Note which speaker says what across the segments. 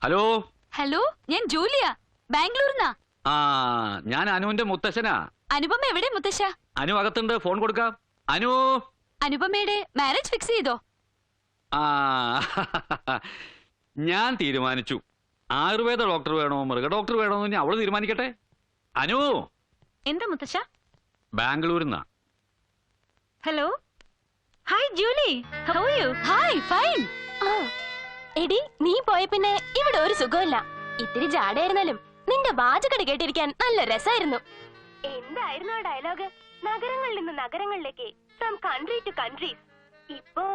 Speaker 1: Hello
Speaker 2: hello, ഞാൻ Julia, ബാംഗ്ലൂരിന്നാ.
Speaker 1: ആ, ഞാൻ അനുവിന്റെ മുത്തശ്ശനാ.
Speaker 2: അനുപമ എവിടെ മുത്തശ്ശ?
Speaker 1: അനു അകത്തുണ്ട്, ഫോൺ കൊടുക്കാം. അനു.
Speaker 2: അനുപമയുടെ മാരേജ് ഫിക്സ് ചെയ്തോ?
Speaker 1: ആ, ഞാൻ തീരുമാനിച്ചു. ആയുർവേദ ഡോക്ടർ വേണോ മൃഗ ഡോക്ടർ വേണോ എന്ന് അവള് തീരുമാനിക്കട്ടെ. അനു.
Speaker 2: എന്താ മുത്തശ്ശ?
Speaker 1: ബാംഗ്ലൂരിന്നാ.
Speaker 2: Hello, hi Julie, how are you? Hi, fine.
Speaker 3: എടി, നീ പോയ പിന്നെ ഇവിടെ ഒരു സുഖമില്ല. ഇത്തിരി ജാടയായിരുന്നാലും നിന്റെ വാചകടി കേട്ടിരിക്കാൻ നല്ല രസമായിരുന്നു. എന്തായിരുന്നു ആ ഡയലോഗ്? നഗരങ്ങളിൽ നിന്ന് നഗരങ്ങളിലേക്ക്, ഫ്രം കൺട്രി ടു കൺട്രീസ്. ഇപ്പോ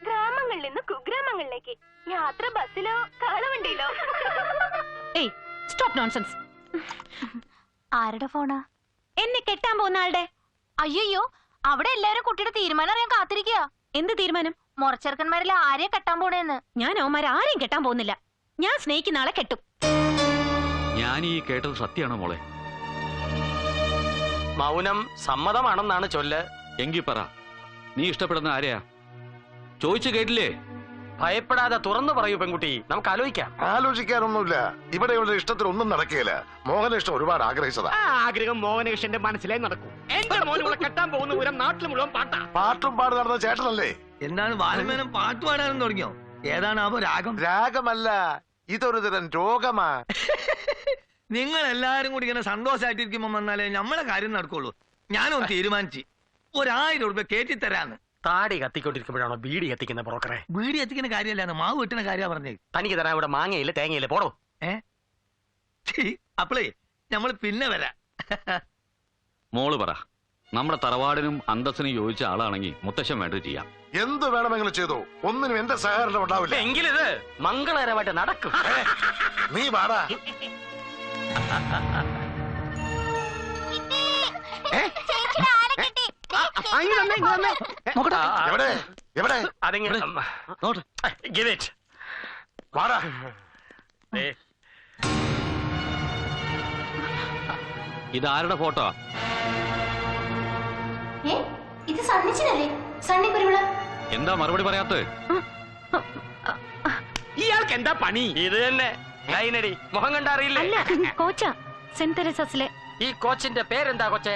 Speaker 3: ഗ്രാമങ്ങളിൽ നിന്ന് കുഗ്രാമങ്ങളിലേക്ക്. യാത്ര ബസ്സിലോ കാളവണ്ടിയിലോ?
Speaker 2: ഏയ്, സ്റ്റോപ്പ് നോൺസെൻസ്.
Speaker 3: ആരുടെ ഫോണാ?
Speaker 2: എന്നെ കെട്ടാൻ പോകുന്ന ആളുടെ.
Speaker 3: അയ്യോ, അവിടെ എല്ലാരും കുട്ടിയുടെ തീരുമാനം അറിയാൻ കാത്തിരിക്കുക.
Speaker 2: എന്ത് തീരുമാനം?
Speaker 3: മുറച്ചെറുക്കന്മാരിൽ ആരെയാ കെട്ടാൻ പോണേന്ന്.
Speaker 2: ഞാൻ അവന്മാരെ ആരെയും കെട്ടാൻ പോകുന്നില്ല. ഞാൻ സ്നേഹിക്കുന്ന ആളെ കെട്ടും.
Speaker 1: ഞാൻ ഈ കേട്ടത് സത്യമാണോ മോളെ?
Speaker 4: മൗനം സമ്മതമാണെന്നാണ് ചൊല്ല്.
Speaker 1: എങ്കി പറ, നീ ഇഷ്ടപ്പെടുന്ന ആരെയാ? ചോദിച്ചു കേട്ടില്ലേ?
Speaker 4: ഭയപ്പെടാതെ തുറന്നു പറയൂ പെൺകുട്ടി, നമുക്ക് ആലോചിക്കാം.
Speaker 5: ആലോചിക്കാനൊന്നുമില്ല. ഇവിടെ ഇവരുടെ ഇഷ്ടത്തിനൊന്നും നടക്കുകയില്ല. മോഹനിഷ്ടം ഒരുപാട് ആഗ്രഹിച്ചതാ.
Speaker 6: ആ ആഗ്രഹം മോഹനകൃഷ്ണന്റെ മനസ്സിലേ നടക്കൂ. എന്റെ മോനെ കെട്ടാൻ പോകുന്ന പൂരം നാട്ടിൽ മുഴുവൻ പാട്ടാ.
Speaker 5: പാട്ടും പാട് നടന്ന ചേട്ടനല്ലേ?
Speaker 7: എന്താണ് വാൽമേനം പാട്ട് പാടാനും തുടങ്ങിയോ? ഏതാണ് അപ്പൊ രാഗം?
Speaker 5: രാഗമല്ല, ഇതൊരു തരം രോഗമാ.
Speaker 7: നിങ്ങൾ എല്ലാരും കൂടി ഇങ്ങനെ സന്തോഷമായിട്ടിരിക്കുമ്പോ വന്നാലേ നമ്മളെ കാര്യം നടക്കുള്ളൂ. ഞാനൊന്ന് തീരുമാനിച്ചു, 1000 രൂപ കേറ്റി തരാന്ന്.
Speaker 4: താടി കത്തിക്കൊണ്ടിരിക്കുമ്പോഴാണോ ബീഡി കത്തിക്കുന്ന ബ്രോക്കറെ?
Speaker 7: വീടി എത്തിക്കുന്ന കാര്യമല്ലാണ്, മാവ് വെട്ടുന്ന കാര്യ പറഞ്ഞേ.
Speaker 4: തനിക്ക് തരാൻ ഇവിടെ മാങ്ങയില്ല തേങ്ങയില്ല, പോടോ.
Speaker 7: അപ്പളേ നമ്മള് പിന്നെ വരാം.
Speaker 1: മോള് പറ, നമ്മുടെ തറവാടിനും അന്തസ്സിനും യോജിച്ച ആളാണെങ്കിൽ മുത്തശ്ശൻ വേണ്ടത് ചെയ്യാം.
Speaker 5: എന്ത് വേണമെങ്കിലും ചെയ്തോ, ഒന്നിനും എന്റെ സഹകരണം ഉണ്ടാവില്ല.
Speaker 4: എങ്കിലിത് മംഗളകരമായിട്ട് നടക്കും.
Speaker 5: നീ പാടാ. എവിടെ എവിടെ? പാടാ.
Speaker 1: ഇതാരുടെ ഫോട്ടോ?
Speaker 3: ഇത് സണ്ണിച്ചനല്ലേ? സണ്ണി കുരുവിള.
Speaker 1: എന്താ മറുപടി പറയാത്തത്?
Speaker 6: ഇയാൾക്ക് എന്താ പണി?
Speaker 4: ഇത് തന്നെ ലൈനടി. മുഖം കണ്ടറിയില്ലേ?
Speaker 2: അല്ല, കോച്ച, സെന്റ് തെരേസാസിലെ.
Speaker 4: ഈ കോച്ചിന്റെ പേരെന്താ കൊച്ചെ?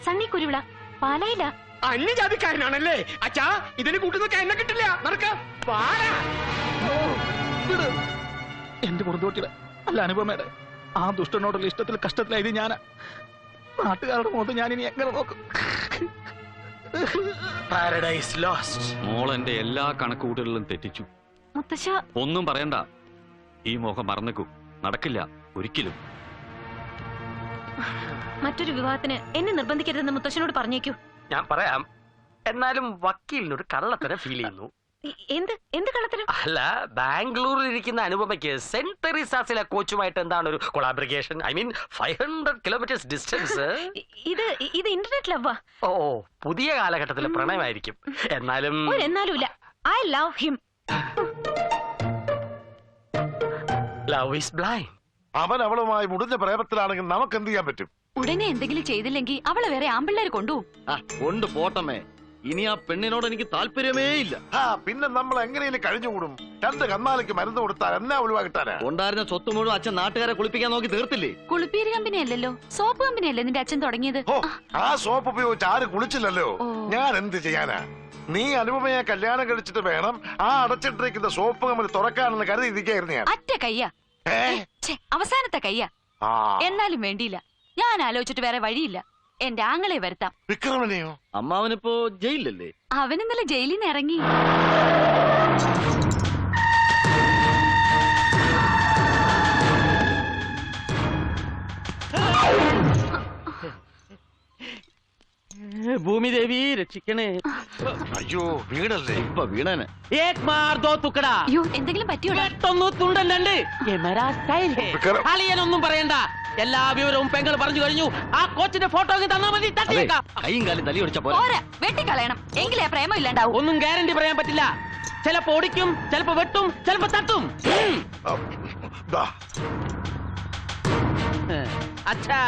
Speaker 2: സണ്ണി കുരുവിള, പാലായില്ല.
Speaker 6: അന്യജാതിക്കാരനാണല്ലേ അച്ഛാ? ഇതിന് കൂട്ടുന്നൊക്കെ എന്നെ കിട്ടില്ല. നടക്കാം.
Speaker 8: എന്റെ പുറത്തോട്ടിട അല്ല അനുപമയുടെ ആ ദുഷ്ടനോടുള്ള ഇഷ്ടത്തിൽ കഷ്ടത്തിലായത് ഞാനാ. നാട്ടുകാരുടെ മുഖത്ത് ഞാൻ ഇനി എങ്ങനെ നോക്കും?
Speaker 4: Paradise lost.
Speaker 1: മോൾ എന്റെ എല്ലാ കണക്കുകൂട്ടലിലും തെറ്റിച്ചു.
Speaker 2: മുത്തശ്ശ,
Speaker 1: ഒന്നും പറയണ്ട. ഈ മോഹം മറന്നേക്കൂ. നടക്കില്ല ഒരിക്കലും.
Speaker 2: മറ്റൊരു വിവാഹത്തിന് എന്നെ നിർബന്ധിക്കരുതെന്ന് മുത്തശ്ശനോട് പറഞ്ഞേക്കൂ.
Speaker 4: ഞാൻ പറയാം, എന്നാലും വക്കീലിനൊരു കള്ളത്തരം ഫീൽ ചെയ്യുന്നു.
Speaker 2: എന്ത് കള്ളത്തരം?
Speaker 4: അല്ല, ബാംഗ്ലൂരിൽ ഇരിക്കുന്ന അനുപമയ്ക്ക് സെന്റ് തെരേസാസിലെ കോച്ചുമായിട്ട് എന്താണ് ഒരു collaboration? I mean 500 kilometres distance.
Speaker 2: ഇത് ഇന്റർനെറ്റ് ലവാ.
Speaker 4: ഓ, പുതിയ കാലഘട്ടത്തിലെ പ്രണയമായിരിക്കും. എന്നാലും
Speaker 2: എന്നാലുമില്ല. I love him.
Speaker 4: Love is blind.
Speaker 5: അവൻ അവളുമായി മുടിഞ്ഞ പ്രേമത്തിലാണെങ്കിൽ നമുക്ക് എന്ത് ചെയ്യാൻ പറ്റും?
Speaker 2: ഉടനെ എന്തെങ്കിലും ചെയ്തില്ലെങ്കിൽ അവളെ വേറെ ആമ്പിള്ളേര് കൊണ്ടുപോകും.
Speaker 8: കൊണ്ട് പോട്ടമ്മേ, ഇനി ആ പെണ്ണിനോട് എനിക്ക് താല്പര്യമേ ഇല്ല.
Speaker 5: പിന്നെ നമ്മൾ എങ്ങനെയും കഴിഞ്ഞുകൂടും. 2 കന്നാലിക്ക് മരുന്ന് കൊടുത്താൽ എന്നാ ഒഴിവാക്കിട്ടാനാ?
Speaker 8: ഉണ്ടായിരുന്ന സ്വത്ത് മുഴുവൻ അച്ഛൻ നാട്ടുകാരെ കുളിപ്പിക്കാൻ നോക്കി തീർത്തില്ലേ?
Speaker 2: കുളിപ്പീര് കമ്പനി അല്ലല്ലോ, സോപ്പ് കമ്പനി അല്ലേ നിന്റെ അച്ഛൻ തുടങ്ങിയത്?
Speaker 5: ആ സോപ്പ് ഉപയോഗിച്ച് ആരും കുളിച്ചില്ലല്ലോ. ഞാൻ എന്ത് ചെയ്യാനാ? നീ അനുപമയെ കല്യാണം കഴിച്ചിട്ട് വേണം ആ അടച്ചിട്ടിരിക്കുന്ന സോപ്പ് കമ്പനി തുറക്കാനെന്ന് കരുതിയിരിക്കായിരുന്നു ഞാൻ.
Speaker 2: അറ്റ കയ്യാ, അവസാനത്തെ കയ്യാ. എന്നാലും വേണ്ടിയില്ല. ഞാൻ ആലോചിച്ചിട്ട് വേറെ വഴിയില്ല. എന്റെ ആങ്ങളെ വരുത്താം.
Speaker 5: വിക്രമനെയോ?
Speaker 8: അമ്മാവനിപ്പോ ജയിലിലല്ലേ?
Speaker 2: അവൻ ഇന്നലെ ജയിലിൽ നിന്ന് ഇറങ്ങി.
Speaker 6: ഭൂമിദേവി രക്ഷിക്കണേ.
Speaker 5: അയ്യോ, വീടല്ലേ?
Speaker 8: ഇപ്പൊ വീണനെ.
Speaker 2: അയ്യോ, എന്തെങ്കിലും പറ്റിയോടാ?
Speaker 6: അളിയനൊന്നും പറയണ്ട, എല്ലാ വിവരവും പെങ്ങൾ പറഞ്ഞു കഴിഞ്ഞു. ആ കോച്ചിന്റെ ഫോട്ടോ തന്നാ മതി.
Speaker 8: കൈയും കാലും തലി ഒടിച്ച
Speaker 2: പോരാ, വെട്ടിക്കളയണം. എങ്കിലേ പ്രേമം ഇല്ലാണ്ടാവും.
Speaker 6: ഒന്നും ഗ്യാരണ്ടി പറയാൻ പറ്റില്ല. ചിലപ്പോ ഓടിക്കും, ചിലപ്പോ വെട്ടും, ചിലപ്പോ തട്ടും. അച്ഛാ,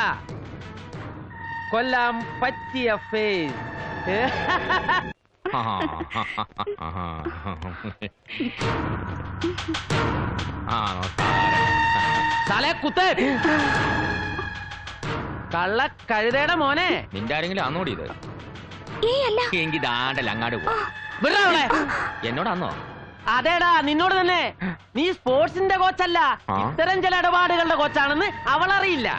Speaker 6: കൊല്ലാൻ പറ്റിയ ഫേസ്. തലേ കുത്ത് കള്ള കഴുതയുടെ മോനെ.
Speaker 9: നിന്റെ ആരെങ്കിലും ആന്നോടി ഇത്?
Speaker 3: അല്ല
Speaker 9: എങ്കിൽ ദാണ്ടല്ല അങ്ങാട് പോ.
Speaker 6: വിടവളെ.
Speaker 9: എന്നോടാന്നോ?
Speaker 6: അതേടാ നിന്നോട് തന്നെ. നീ സ്പോർട്സിന്റെ കോച്ചല്ല,
Speaker 9: ആ?
Speaker 6: ഇത്തരം ചില ഇടപാടുകളുടെ കോച്ചാണെന്ന് അവളറിയില്ല.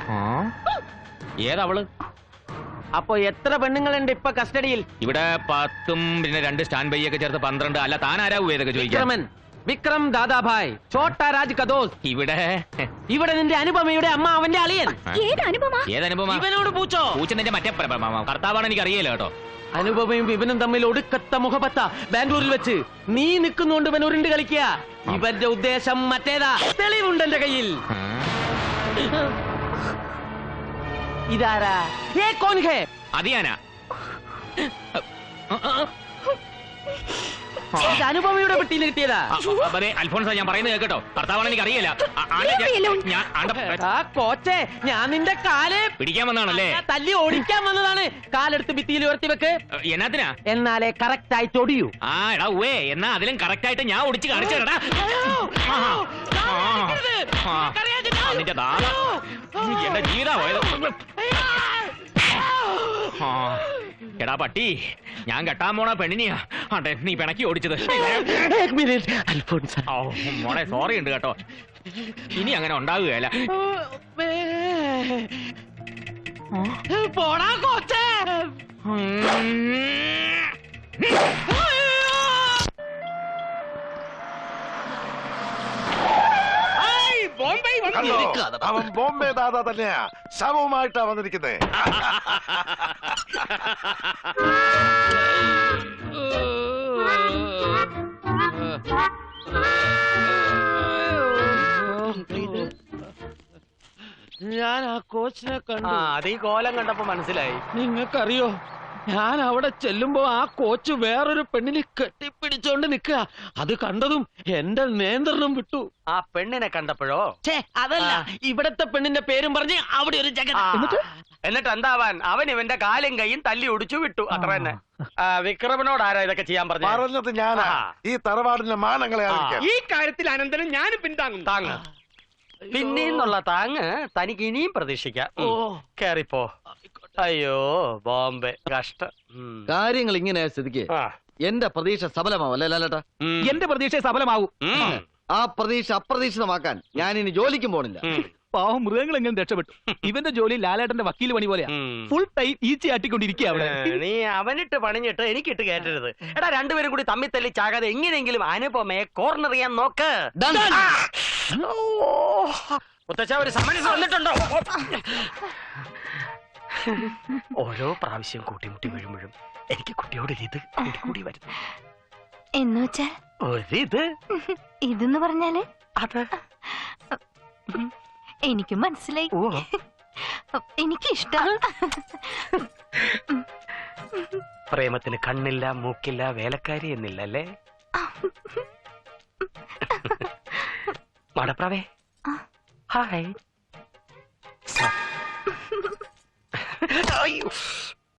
Speaker 9: ഏതവള്?
Speaker 6: അപ്പൊ എത്ര പെണ്ണുങ്ങളുണ്ട് ഇപ്പൊ കസ്റ്റഡിയിൽ?
Speaker 9: ഇവിടെ 10 പിന്നെ 2 സ്റ്റാൻഡ് ബൈ ഒക്കെ ചേർത്ത് 12. അല്ല താനാരാവൂ ഏതൊക്കെ ചോദിക്കാം?
Speaker 6: വിക്രമൻ, വിക്രം ദാദാഭായ്, ഛോട്ടാ രാജ് കദോസ്.
Speaker 9: ഇവിടെ
Speaker 6: ഇവിടെ നിന്റെ അനുപമയുടെ അമ്മ അവന്റെ അളിയൻ.
Speaker 9: ഏതനുപമ?
Speaker 6: ഇവനോട് പൂച്ചോ?
Speaker 9: പൂച്ച നിന്റെ മറ്റേ കർത്താവാണ് എനിക്ക് അറിയില്ല കേട്ടോ.
Speaker 6: അനുപമയും ഇവനും തമ്മിൽ ഒടുക്കത്ത മുഖപത്ത ബാംഗ്ലൂരിൽ വെച്ച്. നീ നിൽക്കുന്നോണ്ട് ഇവൻ ഉരുണ്ട് കളിക്കുക. ഇവന്റെ ഉദ്ദേശം മറ്റേതാ. തെളിവുണ്ട് എന്റെ കയ്യിൽ. ഇതാരാ? ഏ കോൻ ഹേ?
Speaker 9: അതിയാനാ?
Speaker 6: ഇത് അനുപമയുടെ പെട്ടിയിൽ കിട്ടിയതാ.
Speaker 9: അതെ അൽഫോൺസ, ഞാൻ പറയുന്നത് കേട്ടോ. കർത്താവാണ് എനിക്ക് അറിയില്ല.
Speaker 6: ആ കോച്ചേ, ഞാൻ നിന്റെ കാല്
Speaker 9: പിടിക്കാൻ വന്നാണല്ലേ?
Speaker 6: തല്ലി ഓടിക്കാൻ വന്നതാണ്. കാലെടുത്ത് ഭിത്തിയിൽ ഉയർത്തി വെക്ക്.
Speaker 9: എന്നാത്തിനാ?
Speaker 6: എന്നാലേ കറക്റ്റ് ആയിട്ട് ഒടിയൂ.
Speaker 9: ആ എടാ ഉവേ, എന്നാ അതിലും കറക്റ്റ് ആയിട്ട് ഞാൻ ഒടിച്ച് കാണിച്ചേടാ. നിന്റെ ദാദാ എന്റെ ജീവിതാ പോയത്. എടാ പട്ടി, ഞാൻ കെട്ടാൻ പോണ പെണ്ണിനെയാ അതെ നീ പിണക്കി ഓടിച്ചത്. മോളെ സോറി ഉണ്ട് കേട്ടോ. ഇനി അങ്ങനെ ഉണ്ടാവുകയല്ല.
Speaker 6: പോടാ കോച്ചേ.
Speaker 5: കണ്ടോ? അവൻ ബോംബെ ദാദാ തന്നെയാ. ശവവുമായിട്ടാ വന്നിരിക്കുന്നേ.
Speaker 6: ഞാൻ ആ കോച്ചിനെ കണ്ടു.
Speaker 4: അത് ഈ കോലം കണ്ടപ്പോ മനസ്സിലായി.
Speaker 6: നിങ്ങൾക്കറിയോ, ഞാൻ അവിടെ ചെല്ലുമ്പോ ആ കോച്ച് വേറൊരു പെണ്ണിനെ കെട്ടിപ്പിടിച്ചോണ്ട് നിക്കുക. അത് കണ്ടതും എന്റെ നിയന്ത്രണം വിട്ടു.
Speaker 4: ആ പെണ്ണിനെ കണ്ടപ്പോഴോ?
Speaker 6: അതല്ല, ഇവിടത്തെ പെണ്ണിന്റെ പേരും പറഞ്ഞ് അവിടെ ഒരു ജഗ.
Speaker 4: എന്നിട്ട് എന്താവാൻ, അവൻ ഇവന്റെ കാലും കൈയും തല്ലി ഒടിച്ചു വിട്ടു. അത്ര തന്നെ. വിക്രമനോട് ആരാ ഇതൊക്കെ ചെയ്യാൻ
Speaker 5: പറഞ്ഞത് ഞാനാ. ഈ തറവാടിന്റെ മാനങ്ങളെ അറിയിക്കാൻ.
Speaker 6: ഈ കാര്യത്തിൽ അനന്തരം ഞാൻ പിന്താങ്ങും.
Speaker 4: താങ്ങ് പിന്നീന്നുള്ള താങ്ങ് തനിക്ക് ഇനിയും പ്രതീക്ഷിക്കാം. കേറിപ്പോ. അയ്യോ ബോംബെ, കഷ്ടം.
Speaker 10: കാര്യങ്ങൾ ഇങ്ങനെ സ്ഥിതിക്ക് എന്റെ പ്രതീക്ഷ സഫലമാവും അല്ലേ ലാലേട്ടാ?
Speaker 8: എന്റെ പ്രതീക്ഷ സഫലമാവും.
Speaker 10: ആ പ്രതീക്ഷ അപ്രതീക്ഷിതമാക്കാൻ ഞാൻ ഇനി ജോലിക്കും പോണില്ല.
Speaker 8: പാവം മൃഗങ്ങൾ എങ്ങനെ രക്ഷപ്പെട്ടു. ഇവന്റെ ജോലി ലാലേട്ടന്റെ വക്കീൽ പണി പോലെയാ. ഫുൾ ടൈം ഈച്ചയാട്ടിക്കൊണ്ടിരിക്കുക അവിടെ.
Speaker 4: നീ അവനിട്ട് പണിഞ്ഞിട്ട് എനിക്കിട്ട് കേട്ടരുത്. എടാ, രണ്ടുപേരും കൂടി തമ്മിൽ തല്ലി ചാകാതെ എങ്ങനെയെങ്കിലും അനുപമയെ കോർണർ ചെയ്യാൻ നോക്ക്. മുത്തച്ഛ, ഒരു സമരസ് വന്നിട്ടുണ്ടോ? ഓരോ പ്രാവശ്യം കൂട്ടിമുട്ടി വീഴുമ്പോഴും എനിക്ക് കുട്ടിയോട് ഇത് കൂടി വരുന്നു.
Speaker 3: എന്ന് വെച്ചാൽ
Speaker 4: ഒരിത്
Speaker 3: ഇതെന്ന് പറഞ്ഞാല്
Speaker 4: അത്
Speaker 3: എനിക്കും മനസ്സിലായി. എനിക്ക് ഇഷ്ടം.
Speaker 4: പ്രേമത്തിന് കണ്ണില്ല, മൂക്കില്ല, വേലക്കാരി എന്നില്ല അല്ലേ? മടപ്രാവേ, ഹായ്. അയ്യോ,